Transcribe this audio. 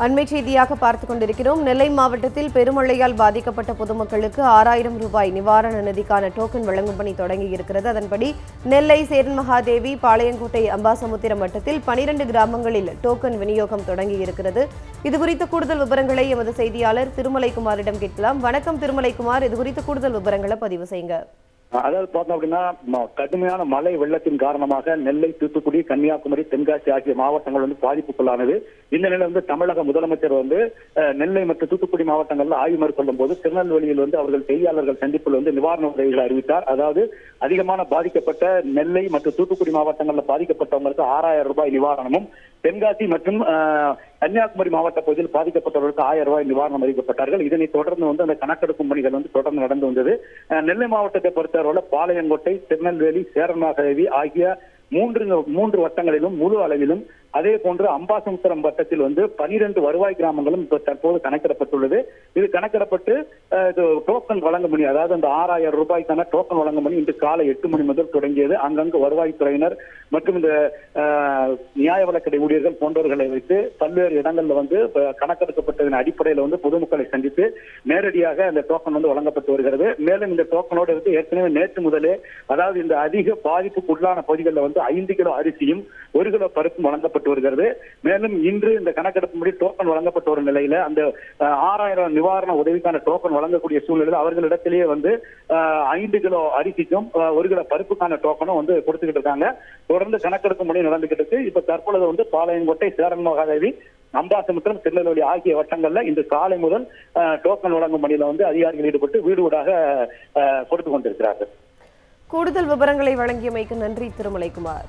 அண்மை செய்தியாக பார்த்துக் கொண்டிருக்கிறோம். நெல்லை மாவட்டத்தில் பெருமழையால் பாதிக்கப்பட்ட பொதுமக்களுக்கு 6000 ரூபாய் நிவாரண நிதிக்கான டோக்கன் வழங்கும் பணி தொடங்கியிருக்கிறது. அதன்படி நெல்லை சேரன்மகாதேவி, பாளையங்கோட்டை, அம்பாசமுத்திரம் வட்டத்தில் 12 கிராமங்களில் டோக்கன் விநியோகம் தொடங்கியிருக்கிறது. இதுகுறித்த கூடுதல் விவரங்களை எமது செய்தியாளர் திருமலைக்குமாரிடம் கேட்கலாம். வணக்கம் திருமலைக்குமார், இதுகுறித்த கூடுதல் விவரங்களை பதிவு செய்யுங்க. அதாவது பார்த்தோம் அப்படின்னா கடுமையான மழை வெள்ளத்தின் காரணமாக நெல்லை, தூத்துக்குடி, கன்னியாகுமரி, தென்காசி ஆகிய மாவட்டங்கள் பாதிப்புக்குள்ளானது. இந்த நிலையில தமிழக முதலமைச்சர் நெல்லை மற்றும் தூத்துக்குடி மாவட்டங்கள்ல ஆய்வு மேற்கொள்ளும் போது திருநெல்வேலியில் அவர்கள் செய்தியாளர்கள் சந்திப்பில் நிவாரண உதவிகளை அறிவித்தார். அதாவது அதிகமான பாதிக்கப்பட்ட நெல்லை மற்றும் தூத்துக்குடி மாவட்டங்களில் பாதிக்கப்பட்டவங்களுக்கு 6000 ரூபாய் நிவாரணமும், தென்காசி மற்றும் கன்னியாகுமரி மாவட்ட பகுதியில் பாதிக்கப்பட்டவர்களுக்கு 1000 ரூபாய் நிவாரணம் அறிவிக்கப்பட்டார்கள். இதனை தொடர்ந்து அந்த கணக்கெடுக்கும் பணிகள் தொடர்ந்து நடந்து வந்தது. நெல்லை மாவட்டத்தை பொறுத்தவரை பாளையங்கோட்டை, திருநெல்வேலி, சேரன்மகாதேவி ஆகிய மூன்று வட்டங்களிலும் முழு அளவிலும், அதே போன்று அம்பாசமுத்திரம் வட்டத்தில் 12 வருவாய் கிராமங்களும் தற்போது கணக்கிடப்பட்டுள்ளது. இது கணக்கிடப்பட்டு டோக்கன் வழங்கும் பணி, அதாவது அந்த 6000 ரூபாய்க்கான டோக்கன் வழங்கும் பணி இன்று காலை 8 மணி முதல் தொடங்கியது. அங்கங்கு வருவாய்த்துறையினர் மற்றும் இந்த நியாய வழக்கடை ஊழியர்கள் போன்றவர்களை வைத்து பல்வேறு இடங்கள்ல கணக்கெடுக்கப்பட்டதன் அடிப்படையில் பொதுமக்களை சந்தித்து நேரடியாக அந்த டோக்கன் வழங்கப்பட்டு வருகிறது. மேலும் இந்த டோக்கனோடு ஏற்கனவே நேற்று முதலே, அதாவது இந்த அதிக பாதிப்புக்குள்ளான பகுதிகளில் 5 கிலோ அரிசியும் 1 கிலோ பருப்பும் வழங்கப்பட்டு வருகிறது. மேலும் இன்று இந்த கணக்கெடுப்புப்படி டோக்கன் வழங்கப்பட்ட ஒரு நிலையில அந்த 6000 நிவாரண உதவிக்கான டோக்கன் வழங்கக்கூடிய சூழ்நிலையில் அவர்களிடத்திலேயே 5 கிலோ அரிசிக்கும் 1 கிலோ பருப்புக்கான டோக்கனும் கொடுத்துக்கிட்டு இருக்காங்க. தொடர்ந்து கணக்கெடுக்கும் பணி நடந்துகிட்டு இருக்கு. இப்ப தற்பொழுது பாளையங்கோட்டை, சேரன்மகாதேவி, அம்பாசமுத்திரம், திருநெல்வேலி ஆகிய வட்டங்கள்ல இன்று காலை முதல் டோக்கன் வழங்கும் பணியில அதிகாரிகள் ஈடுபட்டு வீடு வீடாக கொடுத்து கொண்டிருக்கிறார்கள். கூடுதல் விவரங்களை வழங்கியமைக்கு நன்றி திருமலைக்குமார்.